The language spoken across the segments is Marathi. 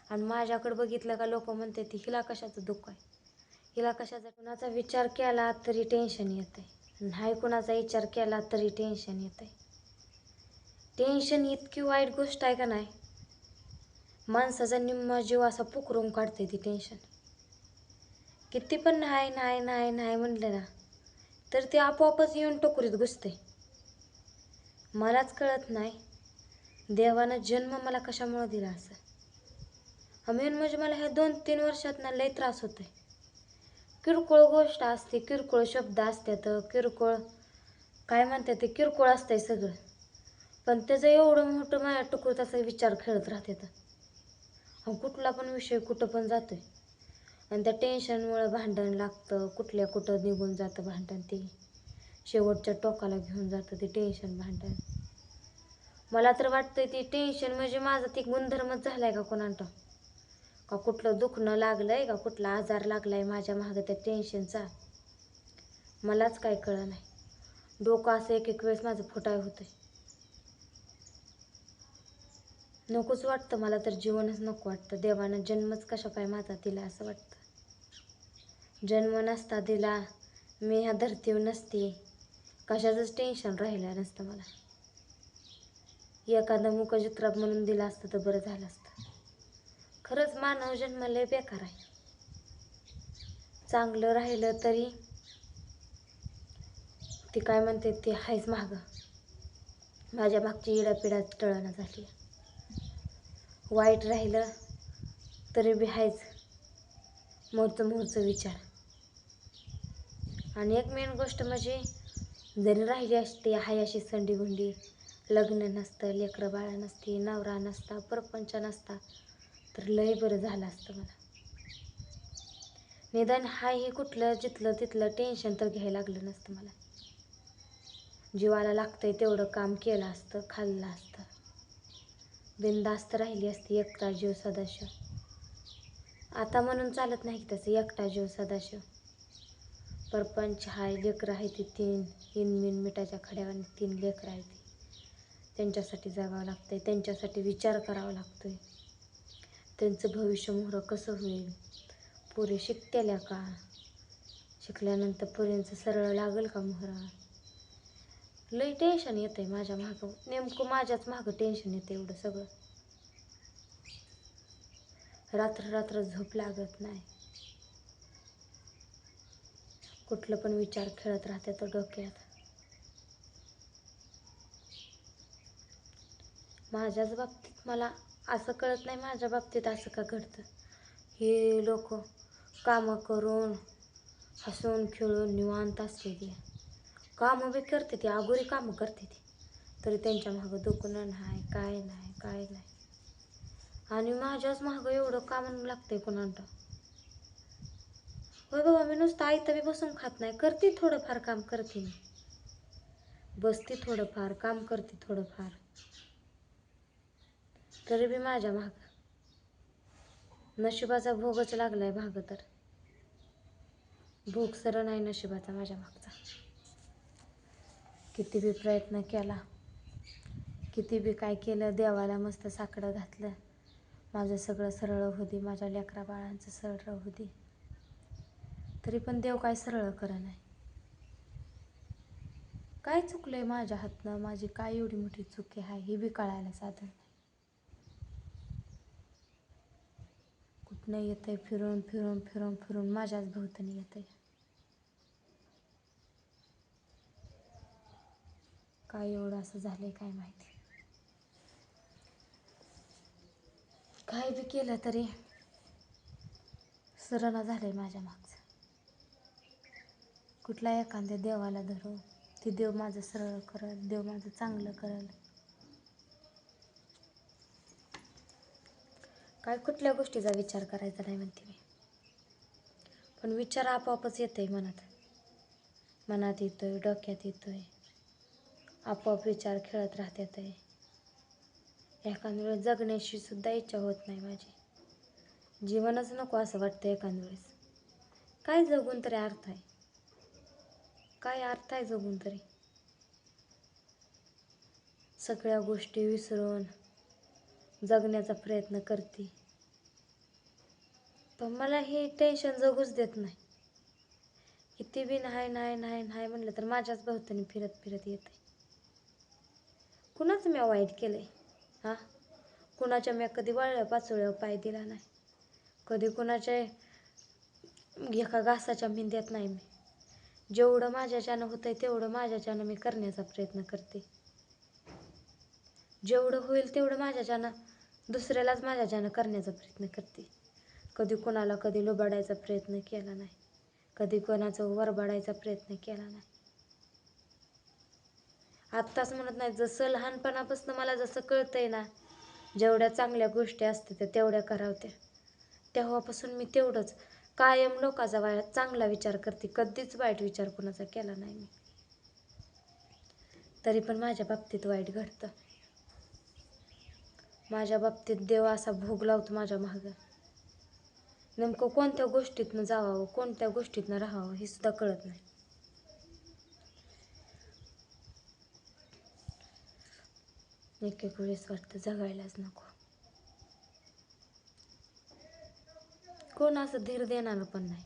आणि माझ्याकडे बघितलं का लोक म्हणते ती हिला कशाचं दुःख आहे, हिला कशाचा. कुणाचा विचार केला तरी टेन्शन येते, नाही कुणाचा विचार केला तरी टेन्शन येते. टेन्शन इतकी वाईट गोष्ट आहे का नाही, माणसाचा निम्मा जीव असा पुकरून काढते ती टेन्शन. किती पण नाही नाही नाही नाही म्हणलं ना तर ते आपोआपच येऊन टोकरीत घुसते. मलाच कळत नाही देवानं जन्म मला कशामुळे दिला असं. मेन म्हणजे मला ह्या 2-3 वर्षात ना लय त्रास होतोय. किरकोळ गोष्ट असते, किरकोळ शब्द असतात, किरकोळ काय म्हणतात ते किरकोळ असतंय सगळं, पण त्याचं एवढं मोठं माझ्या टुकूर तसा विचार खेळत राहते. तर कुठला पण विषय कुठं पण जातोय आणि त्या टेन्शनमुळे भांडण लागतं, कुठल्या कुठं निघून जातं भांडण. ते शेवटच्या टोकाला घेऊन जातं ते टेन्शन भांडण. मला तर वाटतंय ते टेन्शन म्हणजे माझा ती गुणधर्मच झालाय का कोणाला, का कुठलं दुखणं लागलंय का कुठला आजार लागलाय माझ्या मागं त्या टेन्शनचा, मलाच काय कळ नाही. डोकं असं एक एक वेळेस माझं फुटाय होतंय. नकोच वाटतं मला तर, जीवनच नको वाटतं. देवानं जन्मच कशा पाय माझा दिला असं वाटतं. जन्म नसता दिला मी ह्या धरतीवर नसते, कशाचंच टेन्शन राहिलं नसतं मला. एखादं मुकजित्रा म्हणून दिला असतं तर बरं झालं असतं. खरंच मानव जन्म लय बेकार आहे. चांगलं राहिलं तरी ती काय म्हणते ती हायच मागं. माझ्या मागची इडापिडा टळना झाली. वाईट राहिलं तरी बी हायच मोरचं विचार. आणि एक मेन गोष्ट म्हणजे जरी राहिली असते हाय अशी संडीगुंडी, लग्न नसतं, लेकरं बाळा नसती, नवरा नसता, परपंच नसता, तर लय बरं झालं असतं मला. निदान हाय हे कुठलं जिथलं तिथलं टेन्शन तर घ्यायला लागलं नसतं मला. जीवाला लागतंय तेवढं काम केलं असतं, खाल्लं असतं, बिनधास्त राहिली असती. एकटा जीव सदाशिव. आता म्हणून चालत नाही तसं, एकटा जीव सदाशिव. परपंच हाय, लेकरं आहे ती 3 इनमिन मिठाच्या खड्यावर 3 लेकरं आहे ती, त्यांच्यासाठी जगावं लागतंय, त्यांच्यासाठी विचार करावा लागतोय. त्यांचं भविष्य मोहरं कसं होईल, पोरी शिकतेल्या का, शिकल्यानंतर पोरींचं सरळ लागल का मोहरा. लई टेन्शन येतंय माझ्या मागं, नेमकं माझ्याच मागं टेन्शन येतं एवढं सगळं. रात्र रात्र झोप लागत नाही, कुठलं पण विचार खेळत राहते तर डोक्यात. माझ्याच बाबतीत मला असं कळत नाही, माझ्या बाबतीत असं का घडतं. हे लोक कामं करून हसून खेळून निवांत असते, ती कामं बी करते, ती अगोरी कामं करते ती, तरी त्यांच्या मागं दुखणं नाही, काय नाही काय नाही. आणि माझ्याच मागं एवढं काम लागतंय कोणाला. होय बाबा, मी नुसतं आयतं बी बसून खात नाही, करते थोडंफार काम करते मी, बसते थोडंफार काम करते थोडंफार, तरी बी माझ्या मागं नशिबाचा भोगच लागलाय भाग. तर भोग सरळ नाही नशिबाचा माझ्या मागचा. किती बी प्रयत्न केला, किती बी काय केलं, देवाला मस्त साकडं घातलं, माझं सगळं सरळ होऊ दे, माझ्या लेकरा बाळांचं सरळ होऊ दे, तरी पण देव काय सरळ करत नाही. काय चुकलंय माझ्या हातनं, माझी काय एवढी मोठी चुकी आहे ही बी कळायला साधन नाही. कुठनं येतंय फिरून फिरून फिरून फिरून माझ्याच भोवतानी येतंय. काय एवढं असं झालंय काय माहिती. काय बी केलं तरी सरना झालंय माझ्या मागचं. कुठल्या एखाद्या देवाला धरू, ती देव माझं सरळ करल, देव माझं चांगलं करल. काय कुठल्या गोष्टीचा विचार करायचा नाही म्हणते मी, पण विचार आपोआपच येतोय मनात. मनात येतोय, डोक्यात येतोय, आपोआप विचार खेळत राहतात. एखाद्या वेळेस जगण्याची सुद्धा इच्छा होत नाही माझी, जीवनच नको असं वाटतं एखाद्या वेळेस. काय जगून तरी अर्थ आहे, काय अर्थ आहे जगून तरी. सगळ्या गोष्टी विसरून जगण्याचा प्रयत्न करते, पण मला हे टेन्शन जगूच देत नाही. किती बी नाही नाही नाही नाही म्हणलं तर माझ्याच भोवतानी फिरत फिरत येते. कुणाचं मी वाईट केलंय? हां, कुणाच्या मी कधी वळल्या पाचोळ्यावर पाय दिला नाही. कधी कुणाच्या एका घासाच्या मिंद्यात नाही मी. जेवढं माझ्याच्यानं होतंय तेवढं माझ्याच्यानं मी करण्याचा प्रयत्न करते. जेवढं होईल तेवढं माझ्याच्यानं दुसऱ्यालाच माझ्याच्यानं करण्याचा प्रयत्न करते. कधी लुबाडायचा प्रयत्न केला नाही. कधी कोणाचं वरबाडायचा प्रयत्न केला नाही. आत्ताच म्हणत नाही, जसं लहानपणापासून मला जसं कळतंय ना, जेवढ्या चांगल्या गोष्टी असते तेवढ्या करावत्या, तेव्हापासून मी तेवढंच कायम लोकांचा चांगला विचार करते. कधीच वाईट विचार कोणाचा केला नाही मी. तरी पण माझ्या बाबतीत वाईट घडतं. माझ्या बाबतीत देव असा भोग लावतो माझ्या मागं. नेमकं कोणत्या गोष्टीतनं जावावं, कोणत्या गोष्टीतनं राहावं हे सुद्धा कळत नाही. एक एक वेळेस वाटतं जगायलाच नको. कोण असं धीर देणारं पण नाही.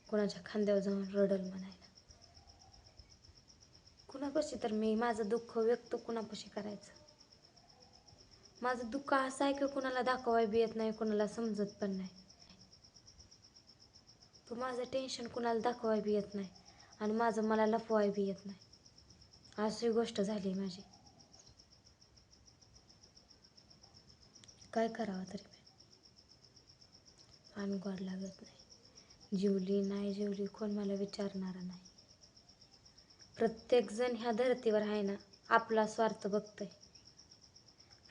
कोणाच्या खांद्यावर जाऊन रडल म्हणायला. कुणापाशी तर मी माझं दुःख व्यक्त कुणापाशी करायचं? माझं दुःख असं आहे की कुणाला दाखवाय बी येत नाही, कुणाला समजत पण नाही. तो माझं टेन्शन कुणाला दाखवाय बी येत नाही आणि माझं मला लपवाय बी येत नाही. अशी गोष्ट झाली माझी. काय करावं तरी आणि गोड लागत नाही. जेवली नाही जेवली कोण मला विचारणारा नाही. प्रत्येकजण ह्या धर्तीवर आहे ना, आपला स्वार्थ बघतंय.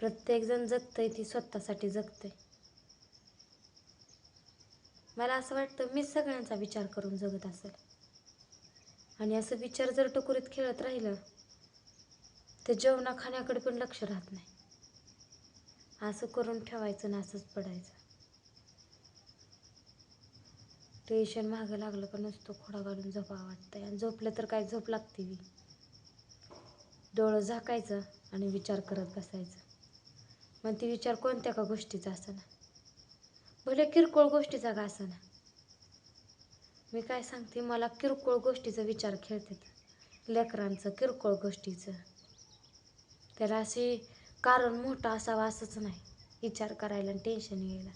प्रत्येकजण जगतंय ती स्वतःसाठी जगतंय. मला असं वाटतं मीच सगळ्यांचा विचार करून जगत असेल. आणि असं विचार जर टकुरीत खेळत राहिलं तर जेवणा खाण्याकडे पण लक्ष राहत नाही. असं करून ठेवायचं ना असंच पडायचं. टेन्शन मागं लागलं का नुसतं खोडा घालून झोपावं वाटतंय. आणि झोपलं तर काय झोप लागते बी. डोळं झाकायचं आणि विचार करत बसायचं. मग ती विचार कोणत्या का गोष्टीचा असना, भले किरकोळ गोष्टीचा का असना. मी काय सांगते, मला किरकोळ गोष्टीचा विचार खेळतात. लेकरांचं किरकोळ गोष्टीचं. त्याला असे कारण मोठं असावं असंच नाही विचार करायला आणि टेन्शन यायला.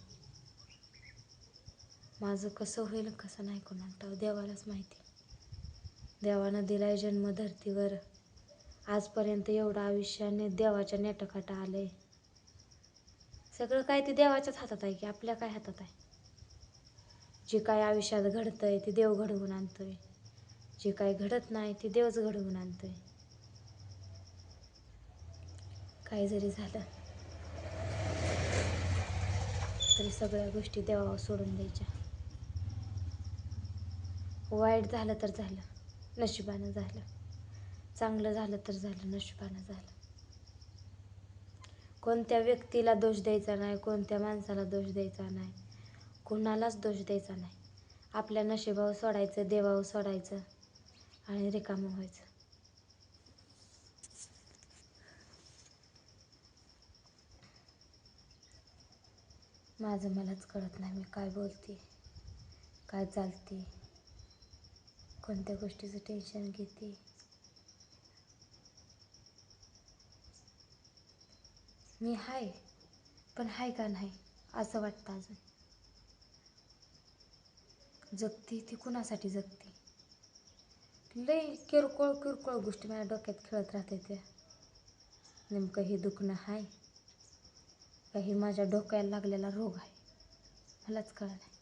माझं कसं होईल कसं नाही कोणाला ठाऊक, देवालाच माहिती. देवानं दिलाय जन्म धरतीवर. आजपर्यंत एवढं आयुष्याने देवाच्या नेटकाटा आलंय. सगळं काय ते देवाच्याच हातात आहे की आपल्या काय हातात आहे? जे काय आयुष्यात घडतंय ते देव घडवून आणतोय. जे काय घडत नाही ते देवच घडवून आणतोय. काय जरी झालं तरी सगळ्या गोष्टी देवावर सोडून द्यायच्या. वाईट झालं तर झालं, नशिबानं झालं. चांगलं झालं तर झालं, नशिबानं झालं. कोणत्या व्यक्तीला दोष द्यायचा नाही, कोणत्या माणसाला दोष द्यायचा नाही, कुणालाच दोष द्यायचा नाही. आपल्या नशिबावर सोडायचं, देवावर सोडायचं आणि रिकामं व्हायचं. माझं मलाच कळत नाही मी काय बोलते, काय चालते, कोणत्या गोष्टीचं टेन्शन घेते. मी हाय पण हाय का नाही असं वाटतं. अजून जगते ती कुणासाठी जगते? लई किरकोळ किरकोळ गोष्टी माझ्या डोक्यात खेळत राहते. त्या नेमकं हे दुखणं आहे का हे माझ्या डोक्याला लागलेला रोग आहे मलाच कळत नाही.